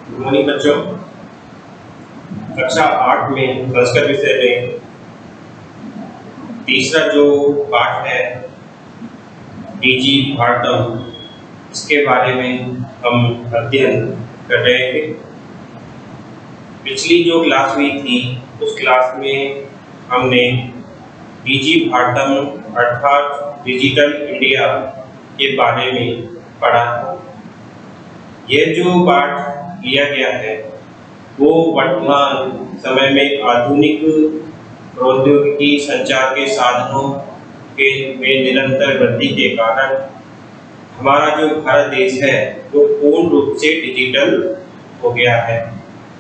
Good morning बच्चों। कक्षा 8 में संस्कृत विषय में तीसरा जो पाठ है डीजी भारतम, इसके बारे में हम अध्ययन कर रहे थे। पिछली जो क्लास हुई थी उस क्लास में हमने डीजी भारतम अर्थात डिजिटल इंडिया के बारे में पढ़ा था। यह जो पाठ लिया गया है वो वर्तमान समय में आधुनिक प्रौद्योगिकी संचार के साधनों के में निरंतर वृद्धि के कारण हमारा जो भारत देश है वो पूर्ण रूप से डिजिटल हो गया है।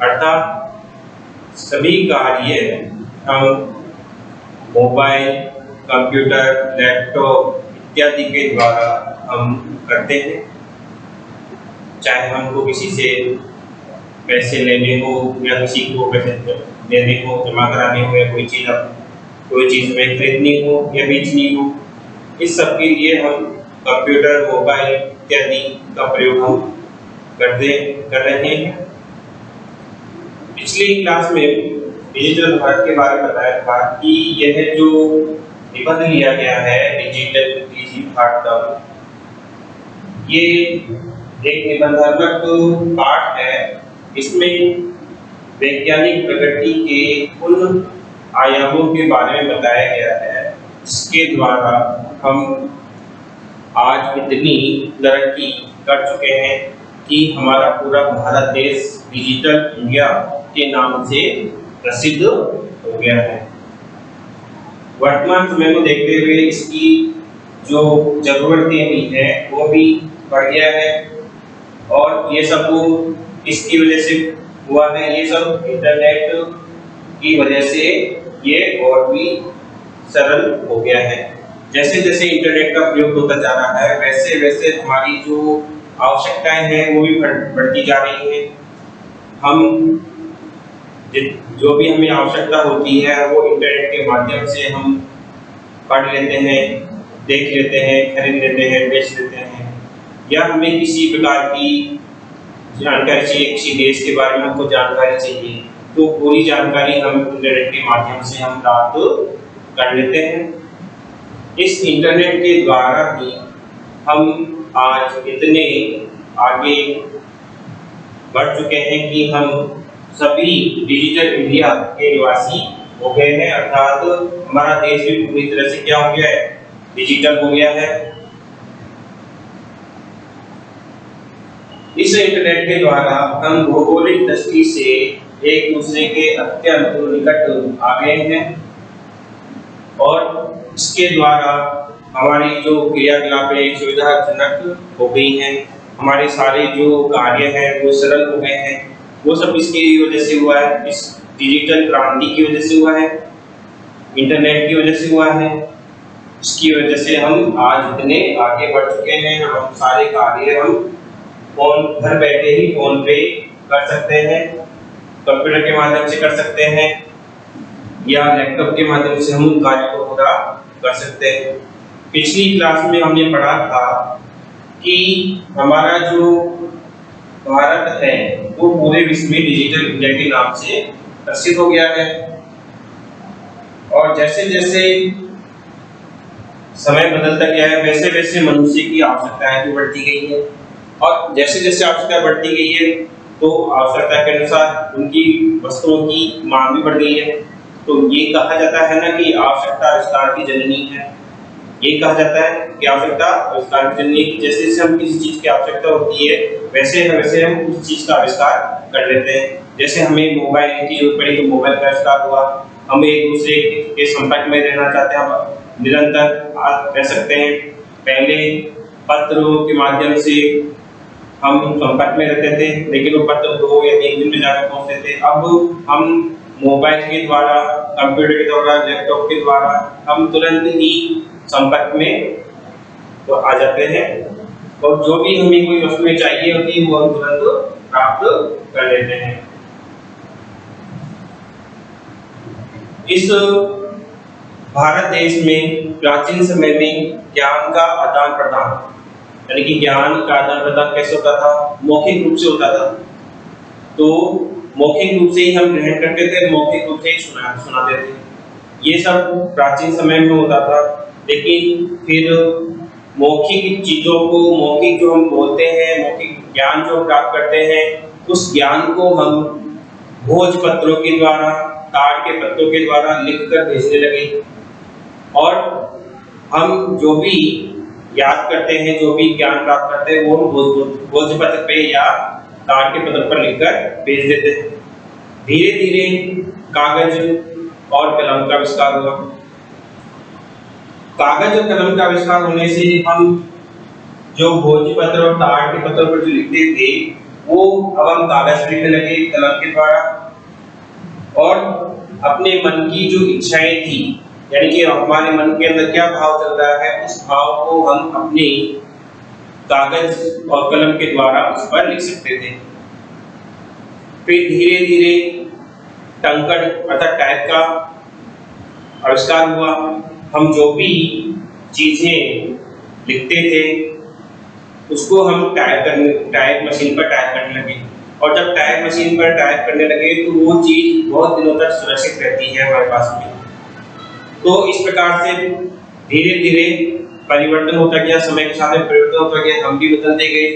अर्थात सभी कार्य हम मोबाइल, कंप्यूटर, लैपटॉप इत्यादि के द्वारा हम करते हैं। चाहे हमको किसी से पैसे लेने हो या किसी को पैसे देने हो, जमा कराने हो, या कोई चीज़ हमें खरीदनी हो या बेचनी हो, इस सब के लिए हम कंप्यूटर, मोबाइल इत्यादि का प्रयोग हम कर रहे हैं। पिछली क्लास में डिजिटल भारत के बारे में बताया था कि यह जो निबंध लिया गया है डीजी भारतम, ये एक निबंधात्मक पाठ है। इसमें वैज्ञानिक प्रगति के उन आयामों के बारे में बताया गया है जिसके द्वारा हम आज इतनी तरक्की कर चुके हैं कि हमारा पूरा भारत देश डिजिटल इंडिया के नाम से प्रसिद्ध हो गया है। वर्तमान समय को देखते हुए इसकी जो जरूरतें भी हैं वो भी बढ़ गया है और ये सब इसकी वजह से हुआ है। ये सब इंटरनेट की वजह से ये और भी सरल हो गया है। जैसे जैसे इंटरनेट का प्रयोग होता जा रहा है वैसे वैसे हमारी जो आवश्यकताएं हैं वो भी बढ़ती जा रही हैं। हम जो भी हमें आवश्यकता होती है वो इंटरनेट के माध्यम से हम पढ़ लेते हैं, देख लेते हैं, खरीद लेते हैं, बेच लेते हैं, या हमें किसी प्रकार की जानकारी चाहिए, किसी देश के बारे में हमको जानकारी चाहिए तो पूरी जानकारी हम इंटरनेट के माध्यम से हम प्राप्त कर लेते हैं। इस इंटरनेट के द्वारा ही हम आज इतने आगे बढ़ चुके हैं कि हम सभी डिजिटल इंडिया के निवासी हो गए हैं। अर्थात हमारा देश भी पूरी तरह से क्या हो गया है, डिजिटल हो गया है। इस इंटरनेट के द्वारा हम भौगोलिक दृष्टि से एक दूसरे के अत्यंत निकट आ गए हैं और इसके द्वारा हमारी जो क्रियाकलापें सुविधाजनक हो गई हैं। हमारे सारे जो कार्य हैं वो सरल हो गए हैं। वो सब इसकी वजह से हुआ है, इस डिजिटल क्रांति की वजह से हुआ है, इंटरनेट की वजह से हुआ है। इसकी वजह से हम आज इतने आगे बढ़ चुके हैं। हम सारे कार्य हम फोन घर बैठे ही फोन पे कर सकते हैं, कंप्यूटर के माध्यम से कर सकते हैं या लैपटॉप के माध्यम से हम उन कार्यों को पूरा कर सकते हैं। पिछली क्लास में हमने पढ़ा था कि हमारा जो भारत है वो पूरे विश्व में डिजिटल इंडिया के नाम से प्रसिद्ध हो गया है और जैसे जैसे समय बदलता गया है वैसे वैसे मनुष्य की आवश्यकताएं भी बढ़ती गई है और जैसे जैसे आवश्यकता बढ़ती गई है तो आवश्यकता के अनुसार उनकी वस्तुओं की मांग भी बढ़ गई है। तो ये कहा जाता है ना कि आवश्यकता आविष्कार की जननी है। ये कहा जाता है कि आवश्यकता आविष्कार की जननी। जैसे जैसे हम किसी चीज की आवश्यकता होती है वैसे वैसे हम उस चीज का आविष्कार कर लेते हैं। जैसे हमें मोबाइल की जरूरत पड़ी तो मोबाइल का आविष्कार हुआ। हम एक दूसरे के संपर्क में रहना चाहते हैं, हम निरंतर रह सकते हैं। पहले पत्रों के माध्यम से हम संपर्क में रहते थे लेकिन वो पत्र 2 या 3 दिन में जाकर पहुंचते थे। अब हम मोबाइल के द्वारा, कंप्यूटर के द्वारा, लैपटॉप के द्वारा हम तुरंत ही संपर्क में तो आ जाते हैं और जो भी हमें कोई वस्तुएं चाहिए होती है वो हम तुरंत प्राप्त कर लेते हैं। इस भारत देश में प्राचीन समय में ज्ञान का आदान प्रदान, यानी कि ज्ञान का आदान प्रदान कैसे होता था? मौखिक रूप से होता था। तो मौखिक रूप से ही हम ग्रहण करते थे, मौखिक रूप से ही सुनाते थे। ये सब प्राचीन समय में होता था। लेकिन फिर मौखिक चीजों को, मौखिक जो हम बोलते हैं, मौखिक ज्ञान जो प्राप्त करते हैं, उस ज्ञान को हम भोजपत्रों के द्वारा, ताड़ के पत्तों के द्वारा लिखकर भेजने लगे। और हम जो भी याद करते हैं, जो भी ज्ञान प्राप्त करते हैं, वो भोजपत्र पे या ताड़ के पत्र पर लिखकर भेज देते हैं। धीरे धीरे कागज और कलम का आविष्कार हुआ। कागज और कलम का आविष्कार होने से हम जो भोजपत्र और ताड़ के पत्र पर जो लिखते थे, वो अब हम कागज पर लिखने लगे कलम के द्वारा। और अपने मन की जो इच्छाएं थी, यानी कि हमारे मन के अंदर क्या भाव चल रहा है, उस भाव को हम अपने कागज और कलम के द्वारा उस पर लिख सकते थे। फिर धीरे धीरे टंकण अर्थात टाइप का आविष्कार हुआ। हम जो भी चीजें लिखते थे उसको हम टाइप मशीन पर टाइप करने लगे। और जब टाइप मशीन पर टाइप करने लगे तो वो चीज बहुत दिनों तक सुरक्षित रहती है हमारे पास में। तो इस प्रकार से धीरे धीरे परिवर्तन होता गया, समय के साथ में परिवर्तन होता गया, हम भी बदलते गए।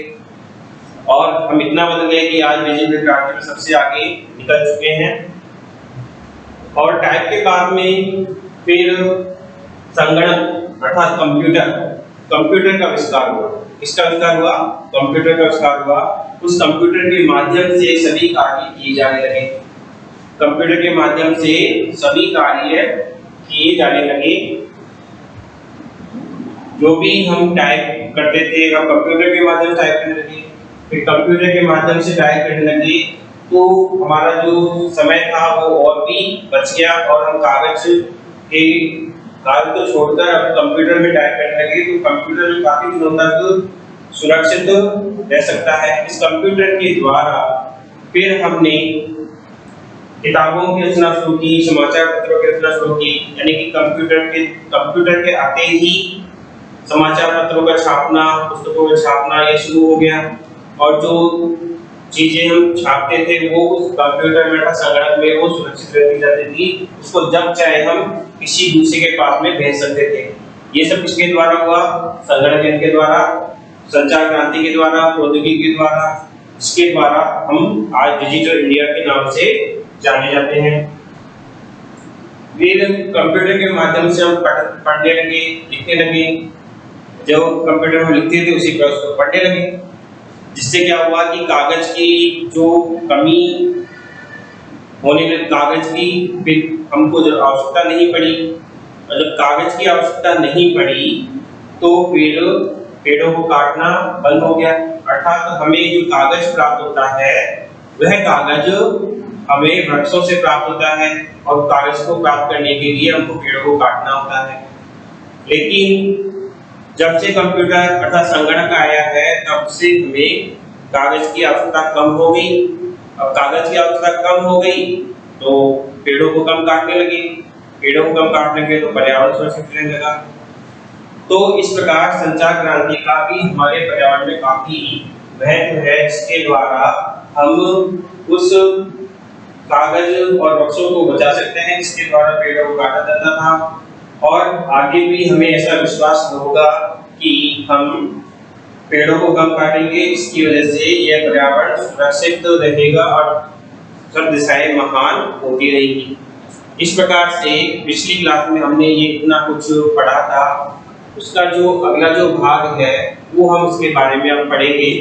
और हम इतना बदल गए कि आज डिजिटल क्रांति में सबसे आगे निकल चुके हैं। और टाइप के बाद में फिर संगणक अर्थात कंप्यूटर का आविष्कार हुआ। किसका आविष्कार हुआ? कंप्यूटर का आविष्कार हुआ। उस कंप्यूटर के माध्यम से सभी कार्य किए जाने लगे। कंप्यूटर के माध्यम से सभी कार्य किए जाने लगे। जो भी हम टाइप करते थे, हम कंप्यूटर के माध्यम से टाइप करने लगे। फिर कंप्यूटर के माध्यम से टाइप करने लगे तो हमारा जो समय था वो और भी बच गया। और हम कागज को छोड़कर अब कंप्यूटर में टाइप करने लगे तो कंप्यूटर में काफी दिनों तक सुरक्षित रह सकता है। इस कंप्यूटर के द्वारा फिर हमने किताबों की रचना शुरू की, समाचार पत्रों की रचना शुरू की। यानी कि कंप्यूटर के आते ही समाचार पत्रों का छापना, पुस्तकों का छापना ये शुरू हो गया। और जो चीजें हम छापते थे वो उस कंप्यूटर में, संगणक में वो सुरक्षित रहती जाती थी। उसको जब चाहे हम किसी दूसरे के पास में भेज सकते थे। ये सब किसके द्वारा हुआ? संगणक के द्वारा, संचार क्रांति के द्वारा, प्रौद्योगिकी के द्वारा। इसके द्वारा हम आज डिजिटल इंडिया के नाम से जाने जाते हैं। फिर कंप्यूटर के माध्यम से हम पढ़ने लगे, लिखने लगे। जो कंप्यूटर में लिखते थे उसी पर उसको पढ़ने लगे। जिससे क्या हुआ कि कागज की जो कमी होने लगी, कागज की फिर हमको जब आवश्यकता नहीं पड़ी। और जब कागज की आवश्यकता नहीं पड़ी तो फिर पेड़ों को काटना बंद हो गया। अर्थात हमें जो कागज प्राप्त होता है वह कागज हमें वृक्षों से प्राप्त होता है। और कागज को प्राप्त करने के लिए हमको पेड़ों को काटना होता है। लेकिन जब से कंप्यूटर अर्थात संगणक आया है तब से हमें कागज की आवश्यकता कम हो गई। अब कागज की आवश्यकता कम हो गई तो पेड़ों को कम काटने लगे। पेड़ों को कम काटने लगे तो पर्यावरण सुरक्षित रहने लगा। तो इस प्रकार संचार क्रांति का भी हमारे पर्यावरण में काफी महत्व है, जिसके द्वारा हम उस कागज और वृक्षों को बचा सकते हैं जिसके द्वारा पेड़ों को काटा जाता था। और आगे भी हमें ऐसा विश्वास होगा कि हम पेड़ों को कम काटेंगे। इसकी वजह से यह पर्यावरण सुरक्षित रहेगा और सब दिशाएं महान होती रहेंगी। इस प्रकार से पिछली क्लास में हमने ये इतना कुछ पढ़ा था। उसका जो अगला जो भाग है वो हम उसके बारे में अब पढ़ेंगे।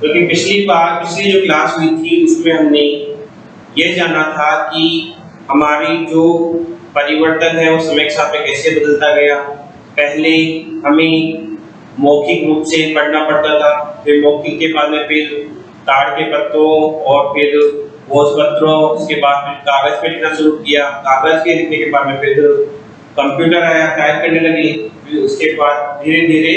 क्योंकि पिछली जो क्लास हुई थी उसमें हमने ये जाना था कि हमारी जो परिवर्तन है वो समय के साथ में कैसे बदलता गया। पहले हमें मौखिक रूप से पढ़ना पड़ता था, फिर मौखिक के बाद में फिर ताड़ के पत्तों और फिर भोजपत्रों, उसके बाद फिर कागज पे लिखना शुरू किया। कागज के लिखने के बाद में फिर कंप्यूटर आया, टाइप करने लगे। फिर उसके बाद धीरे धीरे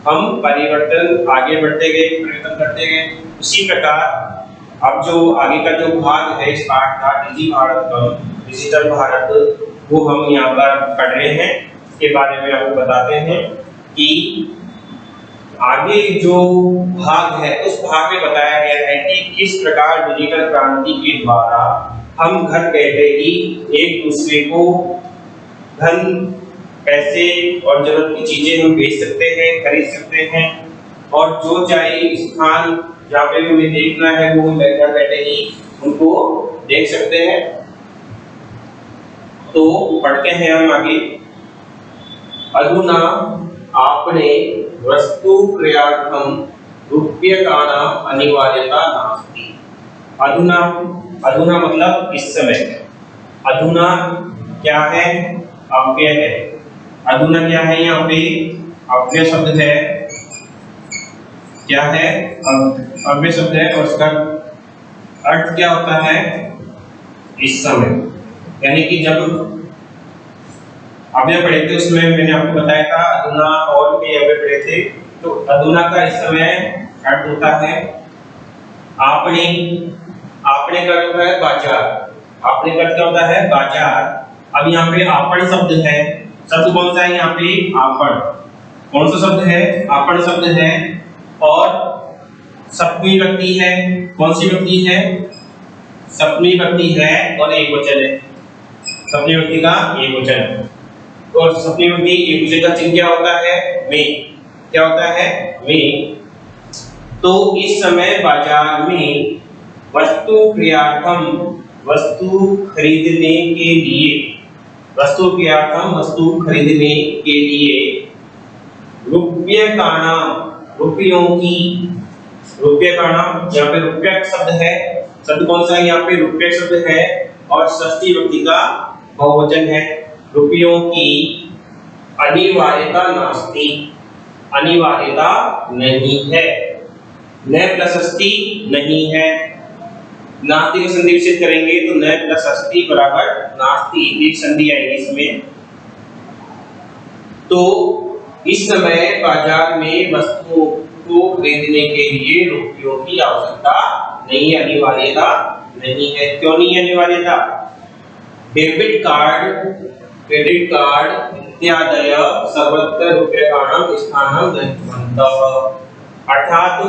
हम परिवर्तन आगे बढ़ते गए, परिवर्तन करते गए। उसी प्रकार अब जो आगे का जो भाग है इस पाठ का, डिजिटल भारत, वो हम यहाँ पर पढ़ रहे हैं। इसके बारे में आपको बताते हैं कि आगे जो भाग है उस भाग में बताया गया है कि किस प्रकार डिजिटल क्रांति के द्वारा हम घर बैठे ही एक दूसरे को धन, पैसे और जरूरत की चीजें हम बेच सकते हैं, खरीद सकते हैं, और जो चाहे स्थान जहाँ पे भी हमें देखना है वो हम घर बैठे ही उनको देख सकते हैं। तो पढ़ते हैं हम आगे। अधुना आपने वस्तु क्रयार्थम रूप्यकाणाम अनिवार्यता नास्ति। अधुना, अधुना मतलब इस समय। अधुना क्या है? अव्यय है। अधुना क्या है? यहाँ पे अव्यय शब्द है। क्या है? अव्यय शब्द है और उसका अर्थ क्या होता है? इस समय। यानी कि जब अव्यय पढ़े थे उसमें मैंने आपको बताया था अधुना और भी अव्यय पढ़े थे। तो अधुना का इस समय अर्थ होता है आपने। आपने का होता है बाजार। आपने का क्या होता है? बाजार। अब यहाँ पे आपन शब्द है। शब्द कौन सा है यहाँ पे? आपन। कौन सा शब्द है? आपन शब्द है और सप्तमी विभक्ति है। कौन सी विभक्ति है? सप्तमी विभक्ति है और एक वचन है। सप्तमी विभक्ति का एक वचन। और सप्तमी विभक्ति एक वचन का चिन्ह क्या होता है? में। क्या होता है? में। तो इस समय बाजार में वस्तु क्रियार्थम, वस्तु खरीदने के लिए, वस्तु क्रियार्थम वस्तु खरीदने के लिए रूप्यकाणाम, रुपयों की, रूप्यकाणाम यहाँ पे रुपया शब्द है। शब्द कौन सा है? यहाँ पे रुपया शब्द है और षष्ठी विभक्ति का बहुवचन है। रुपयों की अनिवार्यता नास्ति। अनिवार्यता नहीं है। न प्लस षष्ठी नहीं है। नास्ति को संधि विच्छेद करेंगे तो न प्लस षष्ठी बराबर नास्ति, एक संधि आएगी इसमें। तो इस समय बाजार में वस्तुओं को खरीदने के लिए रुपयों की आवश्यकता नहीं है, अनिवार्यता नहीं है। क्यों नहीं है अनिवार्यता? डेबिट कार्ड, क्रेडिट कार्ड इत्यादय सर्वत्र रूप्यकाणाम स्थानं गच्छन्तः। अर्थात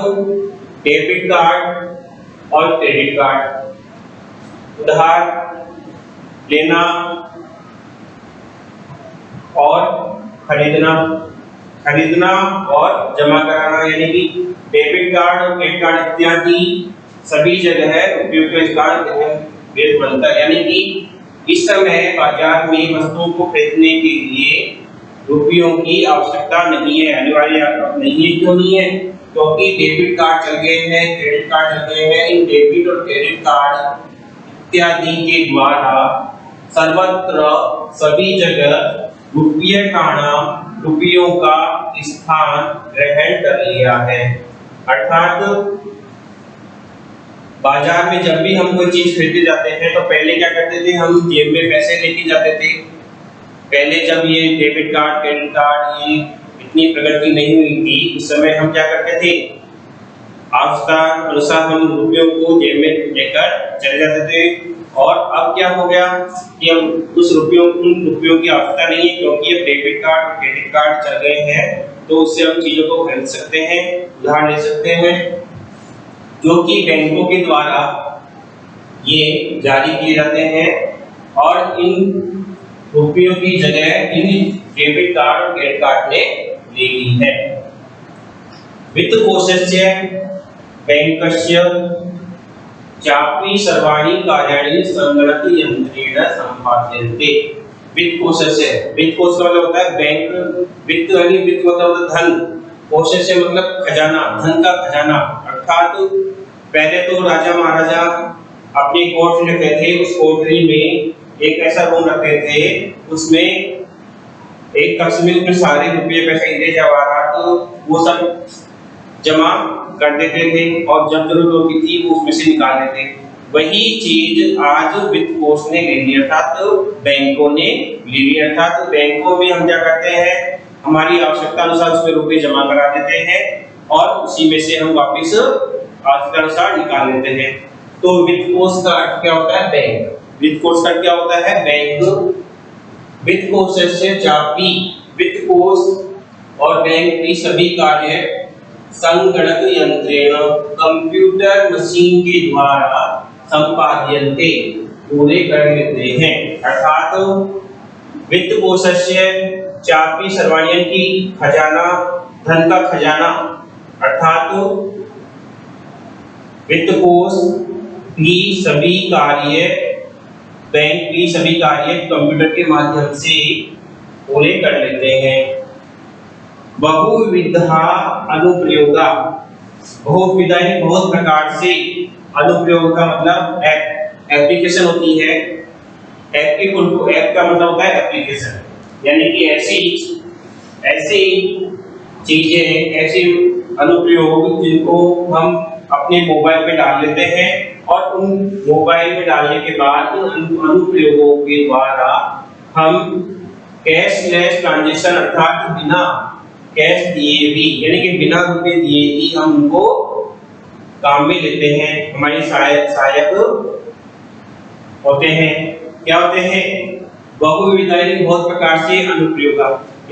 डेबिट कार्ड और क्रेडिट कार्ड उधार लेना और खरीदना, खरीदना और जमा कराना, यानी कि डेबिट कार्ड और क्रेडिट कार्ड इत्यादि सभी जगह रुपयों का स्थान बनता है। यानी कि इस समय बाजार में वस्तुओं को खरीदने के लिए रुपयों की आवश्यकता नहीं है, अनिवार्य नहीं है। क्यों नहीं है? क्योंकि डेबिट कार्ड चल गए हैं, क्रेडिट कार्ड चल गए हैं। इन डेबिट और क्रेडिट कार्ड इत्यादि के द्वारा सर्वत्र सभी जगह रुपये का नाम, रुपयों का स्थान ग्रहण कर लिया है। अर्थात बाजार में जब भी हम कोई चीज खरीदने जाते हैं तो पहले क्या करते थे? हम जेब में पैसे लेके जाते थे। पहले जब ये डेबिट कार्ड, क्रेडिट कार्ड ये इतनी प्रगति नहीं हुई थी, उस समय हम क्या करते थे? आवश्यकता अनुसार हम रुपयों को जेब में लेकर चले जाते थे। और अब क्या हो गया कि हम उन रुपयों की आवश्यकता नहीं है, क्योंकि अब डेबिट कार्ड और क्रेडिट कार्ड चल गए हैं। तो उससे हम चीजों को खरीद सकते हैं, उधार ले सकते हैं, जो कि बैंकों के द्वारा ये जारी किए जाते हैं। और इन रुपयों की जगह इन डेबिट कार्ड और क्रेडिट कार्ड ने ले ली है। वित्त कोशस्य बैंकस्य चापि सर्वाणि कार्याणि संगणक यंत्रेण संपाद्यन्ते। वित्त कोशस्य, वित्त कोश का मतलब होता है बैंक। वित्त यानी वित्त मतलब धन, कोशस्य मतलब खजाना, धन का खजाना। अर्थात पहले तो राजा महाराजा अपनी कोठ रखते थे, उस कोठरी में एक ऐसा रूम रखते थे, उसमें एक कक्ष में उसमें सारे रुपये पैसे ले जवाहरात तो वो सब जमा कर देते थे और जब जरूरत होती थी वो उसमें से निकाल लेते। वही चीज आज वित्त कोष ने ले लिया था, तो बैंकों ने ले लिया था। तो बैंकों में हम क्या करते हैं? हमारी आवश्यकता अनुसार उसमें रुपये जमा करा देते हैं और उसी में से हम वापस आवश्यकता अनुसार निकाल लेते हैं। तो वित्त कोष का अर्थ क्या होता है? बैंक। वित्त कोष का क्या होता है? बैंक। वित्त कोश से चापी, वित्त कोष और बैंक की सभी कार्य संगणक यंत्रेण कंप्यूटर मशीन के द्वारा संपाद्यन्ते पूरे कर लेते हैं। अर्थात वित्त कोशस्य चापी सर्वाण्यन की खजाना, धन का खजाना, अर्थात वित्त कोष की सभी कार्य, बैंक की सभी कार्य कंप्यूटर के माध्यम से पूरे कर लेते हैं। बहुविधा अनुप्रयोगा, बहुविधा बहुत प्रकार से, अनुप्रयोग का मतलब एप्लीकेशन होती है। ऐप की फुल ऐप का मतलब होता है एप्लीकेशन, यानी कि ऐसी चीजें, ऐसे अनुप्रयोग जिनको हम अपने मोबाइल में डाल लेते हैं और उन मोबाइल में डालने के बाद उन अनुप्रयोगों के द्वारा हम कैशलेस ट्रांजैक्शन, अर्थात बिना कैश दिए भी, यानी कि बिना रुपए दिए ही हम उनको काम में लेते हैं, हमारी सहायक होते हैं। क्या होते हैं? बहुविधायी बहुत प्रकार से अनुप्रयोग,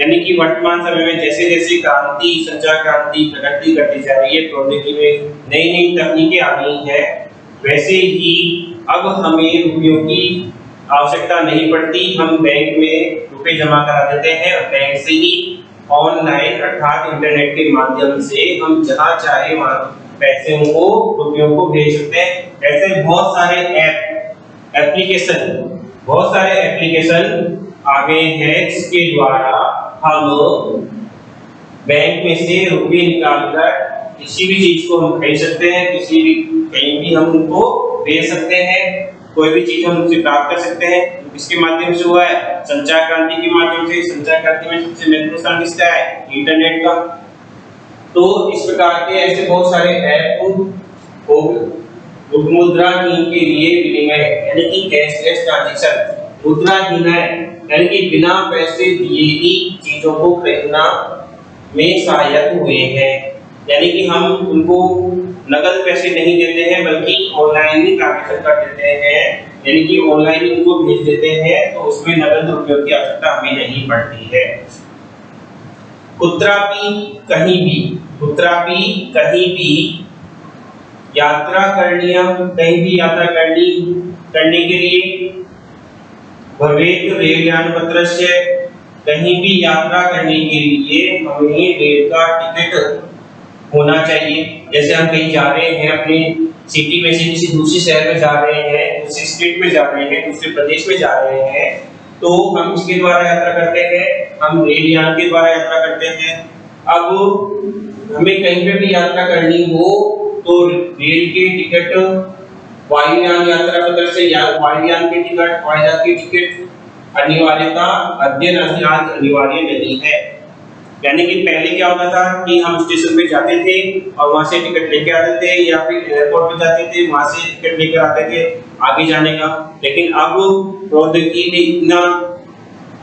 यानी कि वर्तमान समय में जैसे जैसे क्रांति, संचार क्रांति प्रगति करती जा रही है, प्रौद्योगिकी में नई नई तकनीकें आ गई हैं, वैसे ही अब हमें रुपयों की आवश्यकता नहीं पड़ती। हम बैंक में रुपए जमा करा देते हैं और बैंक से ही ऑनलाइन अर्थात इंटरनेट के माध्यम से हम जहाँ चाहे वहाँ पैसे को, रुपयों को भेज सकते हैं। ऐसे बहुत सारे बहुत सारे एप्लीकेशन आ गए हैं जिसके द्वारा हम बैंक में से रुपये निकालकर किसी भी चीज को हम खरीद सकते हैं, किसी भी कहीं भी हम उनको भेज सकते हैं, कोई भी चीज हम उनसे प्राप्त कर सकते हैं। इसके माध्यम से हुआ है संचार क्रांति के माध्यम से। संचार क्रांति में सबसे महत्वपूर्ण स्थान किसका है? इंटरनेट का। तो इस प्रकार के ऐसे बहुत सारे ऐप हो मुद्राहीन के लिए विनिमय, यानी कि कैशलेस ट्रांजैक्शन, मुद्राहीन है यानी कि बिना पैसे दिए ही चीजों को खरीदना में सहायक हुए हैं, यानी कि हम उनको नगद पैसे नहीं देते हैं बल्कि ऑनलाइन ही ट्रांजैक्शन कर देते हैं, यानी कि ऑनलाइन उनको भेज देते हैं, तो उसमें नगद रुपयों की आवश्यकता हमें नहीं पड़ती है। कुत्रापि कहीं भी यात्रा करनी, कहीं भी यात्रा करने के लिए भवेत रेलयान पत्रस्य, कहीं भी यात्रा करने के लिए हमें रेल का टिकट होना चाहिए। जैसे हम कहीं जा रहे हैं, अपने सिटी में से किसी दूसरे शहर में जा रहे हैं, दूसरे स्टेट में जा रहे हैं, दूसरे प्रदेश में जा रहे हैं, तो हम इसके द्वारा यात्रा करते हैं, हम रेलयान के द्वारा यात्रा करते हैं। अब हमें कहीं पे भी यात्रा करनी हो तो रेल के टिकट, वायुयान यात्रा पत्र से या वायुयान के टिकट, हवाई जहाज के टिकट अनिवार्यता अनिवार्य नहीं है। यानी कि पहले क्या होता था कि हम स्टेशन पे जाते थे और वहां से टिकट लेके आते थे, या फिर एयरपोर्ट पे जाते थे, वहां से टिकट लेकर आते थे आगे जाने का। लेकिन अब प्रौद्योगिकी ने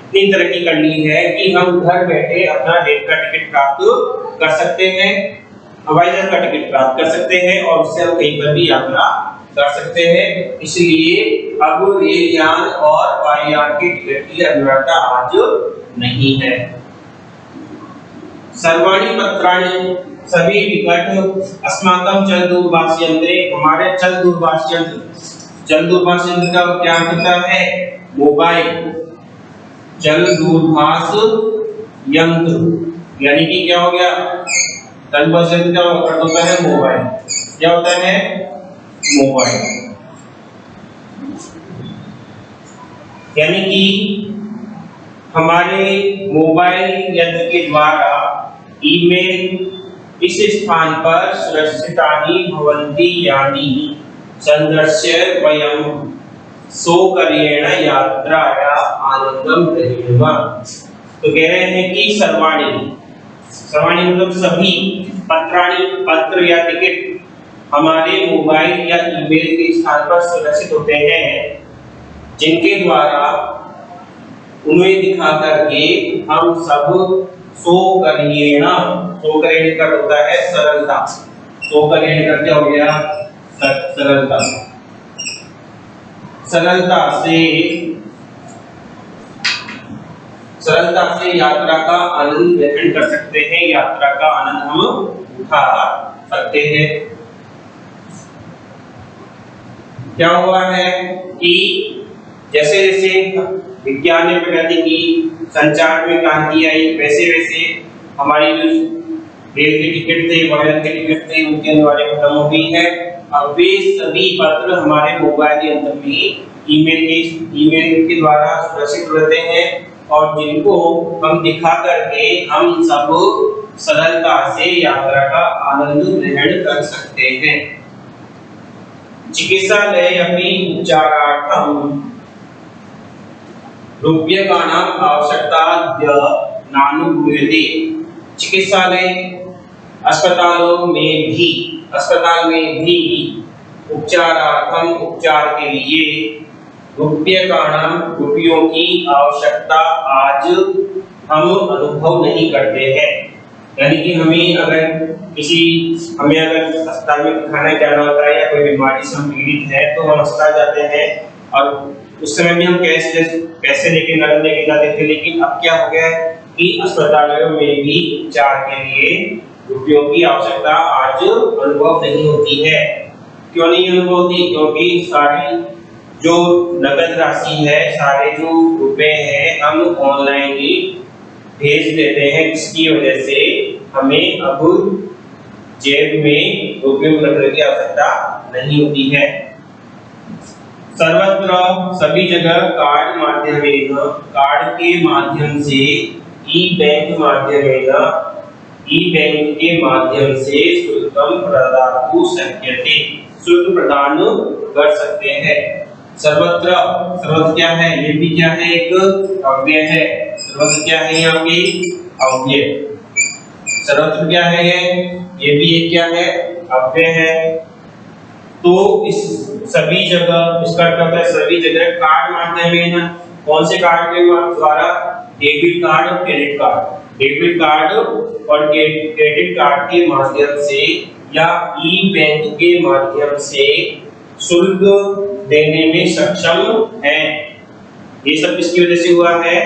इतनी तरक्की कर ली है कि हम घर बैठे अपना रेल का टिकट प्राप्त कर सकते हैं, हवाई जहाज का टिकट प्राप्त कर सकते हैं और उससे हम कहीं पर भी यात्रा कर सकते हैं। इसलिए अब रेलयान और वायुयान के टिकट की अनिवार्यता आज नहीं है। सर्वाणि पत्राणि, सभी टिकट अस्माकं चल दूरभाष यंत्रे, हमारे चल दूरभाष यंत्र का क्या होता है? मोबाइल चल दूरभाष यंत्र, यानी कि क्या हो गया? चल दूरभाष यंत्र का अर्थ होता है मोबाइल। क्या होता है? मोबाइल, यानी कि हमारे मोबाइल यंत्र के द्वारा ईमेल इस स्थान पर सुरक्षितानि भवन्ति यानि संदर्श्य वयं सौकर्येण यात्राया आनंदं ग्रहीम। तो कह रहे हैं कि सर्वाणि मतलब सभी, पत्राणि पत्र या टिकट हमारे मोबाइल या ईमेल के स्थान पर सुरक्षित होते हैं, जिनके द्वारा उन्हें दिखा करके हम सब सौकर्येण का होता है सरलता, सौकर्येण का क्या हो गया? सरलता से यात्रा का आनंद ग्रहण कर सकते हैं, यात्रा का आनंद हम उठा सकते हैं। क्या हुआ है कि जैसे जैसे विज्ञान ने प्रगति की, संचार में क्रांति आई, वैसे वैसे हमारी जो रेल के टिकट थे, वाहन के टिकट थे, उनकी अनिवार्य खत्म हो गई है। अब वे सभी पत्र हमारे मोबाइल यंत्र में ईमेल के द्वारा सुरक्षित रहते हैं और जिनको हम दिखा करके हम सब सरलता से यात्रा का आनंद ग्रहण कर सकते हैं। चिकित्सालय अपनी उपचारार्थम रूप्यकाणाम आवश्यकताद्य नानुभूयते। चिकित्सालय अस्पताल में भी उपचारार्थम उपचार के लिए रुपयों की आवश्यकता आज हम अनुभव नहीं करते हैं। यानी कि हमें अगर अस्पताल में दिखाने जाना होता है या कोई बीमारी से हम पीड़ित है तो हम अस्पताल जाते हैं और उस समय भी हम पैसे लेके नकद लेके जाते थे, लेकिन अब क्या हो गया है कि अस्पतालों में भी उपचार के लिए रुपयों की आवश्यकता आज अनुभव नहीं होती है। क्यों नहीं अनुभव होती? क्योंकि सारी जो नकद राशि है, सारे जो रुपए हैं, हम ऑनलाइन ही भेज देते हैं, जिसकी वजह से हमें अब जेब में रुपये रखने की आवश्यकता नहीं होती है। सर्वत्र सभी जगह कार्ड के माध्यम से ई बैंक के माध्यम से शुल्कम प्रदातु शक्यते, शुल्क प्रदान कर सकते हैं। सर्वत्र क्या है? ये भी क्या है? एक अव्यय है। सर्वत्र क्या है? यहाँ पे अव्यय। सर्वत्र क्या है? ये भी एक क्या है? अव्यय है। तो इस सभी जगह, इसका अर्थ होता है सभी जगह कार्ड माध्यम में ना, कौन से कार्ड के द्वारा? डेबिट कार्ड और क्रेडिट कार्ड। डेबिट कार्ड और क्रेडिट कार्ड के माध्यम से या ई बैंक के माध्यम से शुल्क देने में सक्षम है। ये सब किसकी वजह से हुआ है?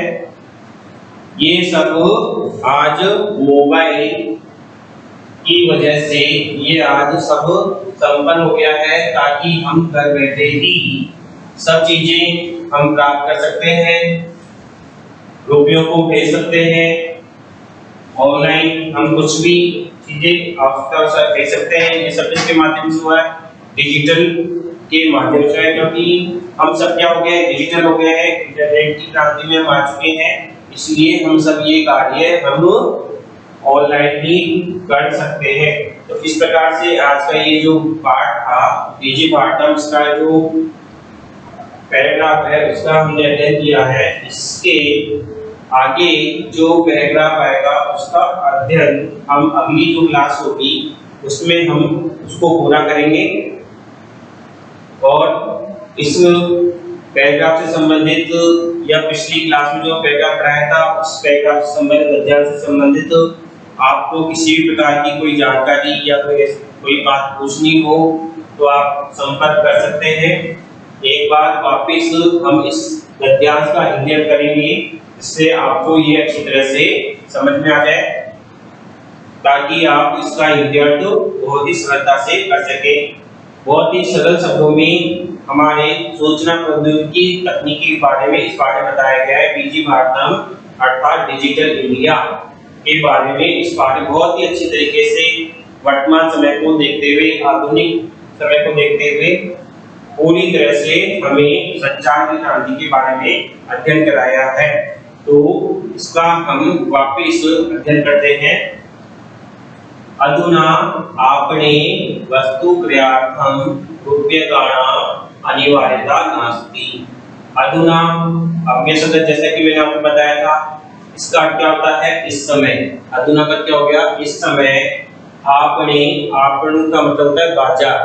ये सब आज मोबाइल की वजह से ये आज सब संपन्न हो गया है, ताकि हम घर बैठे ही सब चीजें हम प्राप्त कर सकते हैं, रुपयों को भेज सकते हैं, ऑनलाइन हम कुछ भी चीजें आवश्यकता भेज सकते हैं। ये सब इसके माध्यम से हुआ है, डिजिटल के माध्यम से है, क्योंकि हम सब क्या हो गए? डिजिटल हो गए हैं, इंटरनेट की क्रांति में हम आ चुके हैं, इसलिए हम सब ये कार्य हम ऑनलाइन ही कर सकते हैं। तो इस प्रकार से आज का ये जो पाठ था, पीजी पाठम, इसका जो पैराग्राफ है उसका हमने अध्ययन किया है। इसके आगे जो पैराग्राफ आएगा उसका अध्ययन हम अगली जो क्लास होगी उसमें हम उसको पूरा करेंगे और इस पैराग्राफ से संबंधित या पिछली क्लास में जो पैराग्राफ पढ़ाया था उस पैराग्राफ से संबंधित अध्ययन से संबंधित आपको किसी भी प्रकार की कोई जानकारी या कोई बात पूछनी हो तो आप संपर्क कर सकते हैं। एक बार वापिस हम इस गद्यांश का अध्ययन करेंगे जिससे आपको ये अच्छी तरह से समझ में आ जाए, ताकि आप इसका अध्ययन बहुत ही सरलता से कर सकें। बहुत ही सरल शब्दों में हमारे सूचना प्रौद्योगिकी तकनीकी के बारे में इस बारे में बताया गया है। पीजी भारतम अर्थात डिजिटल इंडिया के बारे में इस पाठ बहुत ही अच्छी तरीके से वर्तमान समय को देखते हुए, आधुनिक समय को देखते हुए पूरी तरह से हमें संचार की क्रांति के बारे में अध्ययन कराया है। तो इसका हम वापिस अध्ययन करते हैं। अधुना आपने वस्तु क्रयार्थम रूप्यकाणाम अनिवार्यता नास्ति। अधुना अव्यय शब्द जैसा कि मैंने आपको बताया था, इसका अर्थ क्या होता है? इस समय। अधुना का क्या हो गया? इस समय। आपने, आपन का मतलब होता है बाजार।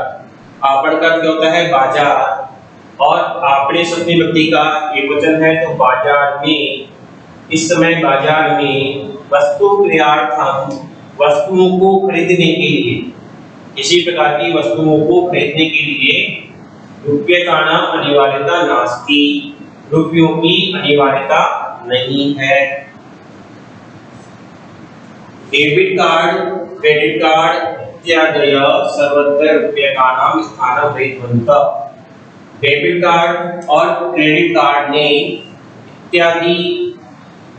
आपन का क्या होता है? बाजार। और आपने शब्द विभक्ति का एकवचन है तो बाजार में। इस समय बाजार में वस्तु क्रयार्थम, वस्तुओं को खरीदने के लिए, किसी प्रकार की वस्तुओं को खरीदने के लिए रूप्यकाणाम अनिवार्यता नास्ति, रुपयों की अनिवार्यता नहीं है। डेबिट कार्ड, क्रेडिट कार्ड इत्यादय सर्वत्र रूप्यकाणां स्थानं गृहीतवन्तः। डेबिट कार्ड और क्रेडिट कार्ड ने इत्यादि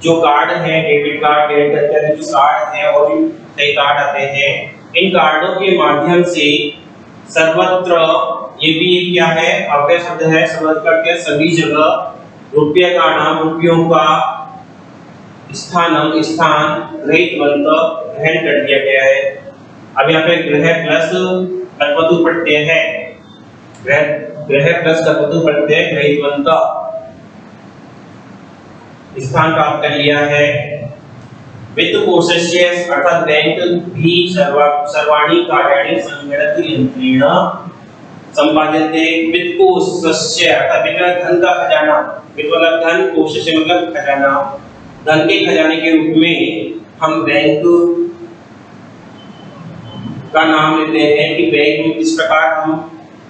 जो कार्ड है, डेबिट कार्ड, क्रेडिट कार्ड इत्यादि जो कार्ड है और भी कई कार्ड आते हैं, इन कार्डों के माध्यम से सर्वत्र, ये भी क्या है, अव्यय शब्द है, सर्वत्र के सभी जगह रुपये का नाम, रुपयों का स्थान गृहीतवन्तः ग्रहण कर दिया गया है। अब यहाँ पे ग्रह प्लस कल्पतु प्रत्यय है, ग्रह प्लस कल्पतु प्रत्यय गृहीतवन्तः स्थान प्राप्त कर लिया है। वित्त कोशस्य अर्थात बैंक भी सर्वाणि कार्याणि संगणक यंत्रेण संपाद्यते। वित्त कोशस्य अर्थात वित्त धन का खजाना, वित्त मतलब धन, कोशस्य मतलब खजाना, धन के खजाने के रूप में हम बैंक का नाम लेते हैं कि बैंक में किस प्रकार हम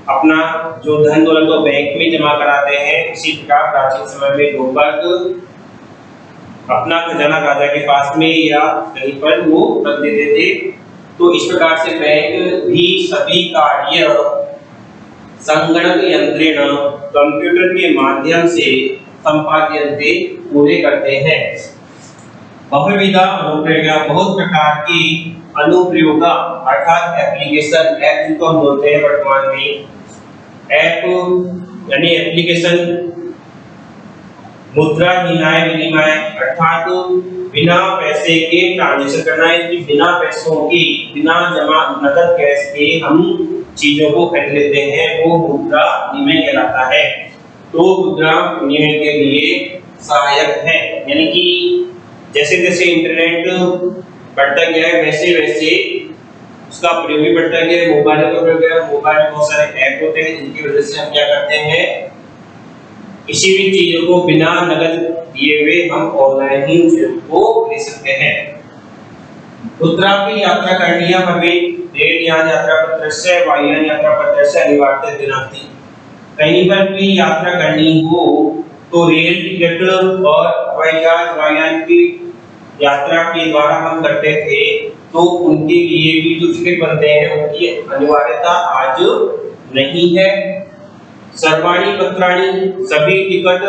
अपना जो धन दौलत को बैंक में जमा कराते हैं, इसी प्रकार प्राचीन समय में लोग अपना खजाना राजा के पास में या कहीं पर वो रख देते थे। तो इस प्रकार से बैंक भी सभी कार्य संगणक यंत्रेण, कंप्यूटर के माध्यम से संपाद्यन्ते, पूरे करते हैं। बहुविधा अनुप्रयोग, बहुत प्रकार की अनुप्रयोग अर्थात एप्लीकेशन, ऐप जिनको हम बोलते हैं वर्तमान में, ऐप यानी एप्लीकेशन, मुद्रा विनिमय विनिमय अर्थात बिना पैसे के ट्रांजैक्शन करना है, कि बिना पैसों की, बिना जमा नकद कैश के हम चीजों को खरीद लेते हैं, वो मुद्रा विनिमय कहलाता है। तो मुद्रा विनिमय के लिए सहायक है, यानी कि जैसे जैसे इंटरनेट बढ़ता गया है वैसे वैसे उसका प्रयोग भी बढ़ता गया है। मोबाइल का प्रयोग है, मोबाइल में बहुत सारे ऐप होते हैं जिनकी वजह से हम क्या करते हैं, किसी भी चीजों को बिना नकद दिए हुए हम ऑनलाइन ही उसको ले सकते हैं। मुद्रा की यात्रा करनी है हमें, रेल यान यात्रा पत्र से, वायुयान यात्रा पत्र से अनिवार्य दिनाती। कहीं पर भी यात्रा करनी हो तो रेल टिकट और हवाई जहाज, वायुयान की यात्रा के द्वारा हम करते थे, तो उनके लिए भी जो टिकट बनते हैं उनकी अनिवार्यता आज नहीं है। सर्वाणि पत्राणि, सभी टिकट,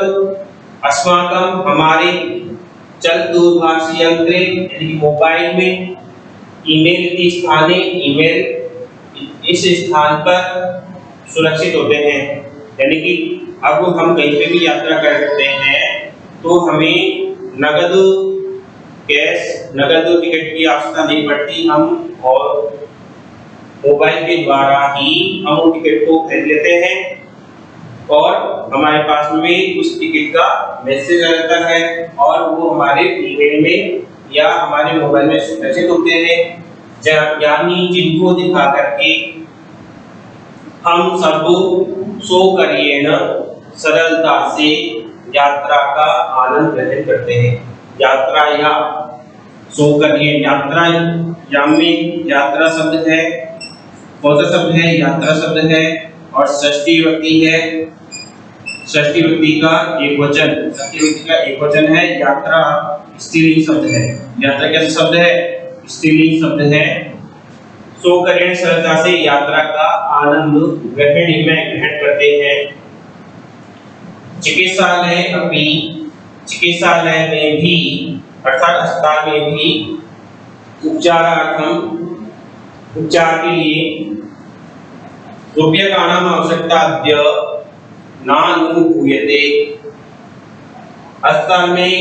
अस्माकं हमारे चल दूरभाष यंत्रे यानी मोबाइल में, ईमेल इति स्थाने, ईमेल इस स्थान पर सुरक्षित होते हैं। यानी कि अब हम कहीं पे भी यात्रा करते हैं तो हमें नगद कैश, नगद टिकट की आवश्यकता नहीं पड़ती, हम और मोबाइल के द्वारा ही हम उन टिकट को खरीद लेते हैं और हमारे पास में उस टिकट का मैसेज आ जाता है और वो हमारे ईमेल में या हमारे मोबाइल में सुरक्षित होते हैं। यानी जिनको दिखा करके हम सब सो करिए न सरलता से यात्रा का आनंद ग्रहण करते हैं। यात्रा या सो करिए, यात्रा या में यात्रा शब्द है, कौन सा शब्द है, यात्रा शब्द है और षष्ठी विभक्ति है। षष्ठी विभक्ति का एक वचन, षष्ठी विभक्ति का एक वचन है। यात्रा स्त्रीलिंग शब्द है। यात्रा कैसा शब्द है, स्त्रीलिंग शब्द है। सो करें सरलता से यात्रा का आनंद ग्रहण करते हैं। चिकित्सालय अपनी, चिकित्सालय में भी अर्थात अस्पताल में भी उपचारार्थम, उपचार के लिए रूप्यकाणां आवश्यकता अद्य नानुभूयते। अस्पताल में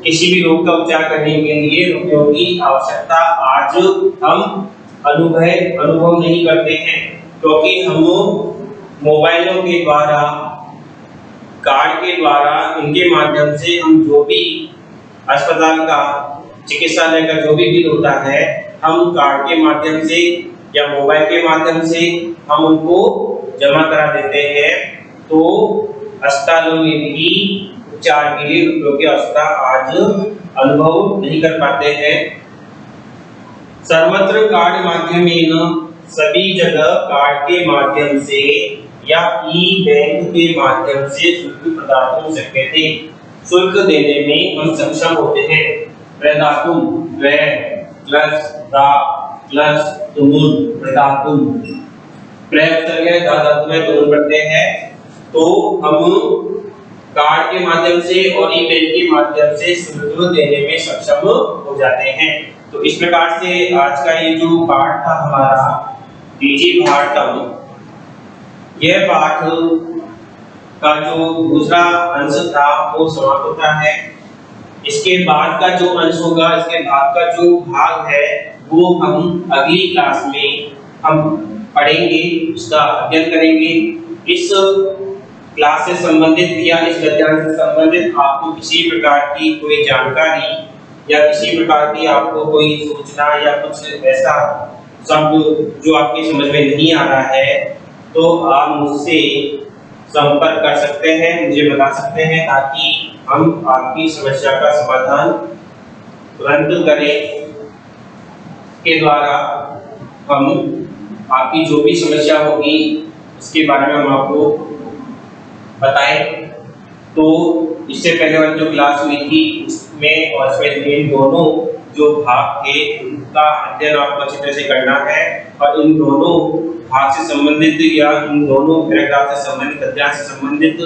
किसी भी रोग का उपचार करने के लिए रुपयों की आवश्यकता आज हम अनुभव नहीं करते हैं, क्योंकि हम मोबाइलों के द्वारा, कार्ड के द्वारा, इनके माध्यम से हम जो भी अस्पताल का, चिकित्सालय का जो भी बिल होता है, हम कार्ड के माध्यम से या मोबाइल के माध्यम से हम उनको जमा करा देते हैं। तो अस्पतालों में भी उपचार के लिए रुपयों की आवश्यकता आज अनुभव नहीं कर पाते हैं। सर्वत्र कार्ड माध्यमेन, सभी जगह कार्ड के माध्यम से या ई बैंक के माध्यम से शुल्क प्रदातुं शक्यते, शुल्क देने में हम सक्षम होते हैं। प्रदातुं, वह प्लस रा प्लस तुमुल प्रतापुम। प्रयोग कर गए धातु में तुमुल पढ़ते हैं। तो हम कार्ड के माध्यम से और ईमेल के माध्यम से शुल्क देने में सक्षम हो जाते हैं। तो इस प्रकार से आज का ये जो पाठ था हमारा डिजिभारतम, यह पाठ का जो दूसरा अंश था वो समाप्त होता है। इसके बाद का जो अंश होगा, इसके बाद का जो भाग है वो हम अगली क्लास में हम पढ़ेंगे, उसका अध्ययन करेंगे। इस क्लास से संबंधित या इस अध्ययन से संबंधित आपको किसी प्रकार की कोई जानकारी या किसी प्रकार की आपको कोई सूचना या कुछ ऐसा शब्द जो आपकी समझ में नहीं आ रहा है, तो आप मुझसे संपर्क कर सकते हैं, मुझे बता सकते हैं, ताकि हम आपकी समस्या का समाधान तुरंत करें। के द्वारा हम आपकी जो भी समस्या होगी उसके बारे में हम आपको बताएं। तो इससे पहले वाली जो क्लास हुई थी उसमें और इसमें दोनों जो भाग थे उनका अध्ययन आपको अच्छी तरह से करना है, और इन दोनों भाग से संबंधित या इन दोनों पैराग्राफ से संबंधित अध्याय से संबंधित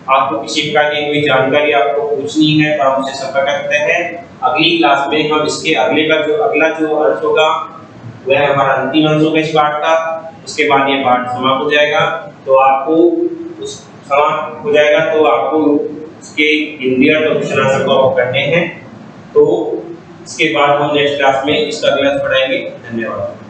आपको किसी प्रकार की कोई जानकारी आपको पूछनी है तो आप मुझसे संपर्क कर सकते हैं। अगली क्लास में हम इसके अगला जो अंश होगा वह हमारा अंतिम अंश होगा इस पाठ का। उसके बाद ये पाठ समाप्त हो जाएगा। तो आपको उस समाप्त हो जाएगा तो आपको उसके हिंदी और क्वेश्चन आंसर को आपको करने हैं। तो इसके बाद हम नेक्स्ट क्लास में इसका अगला पढ़ाएंगे। धन्यवाद।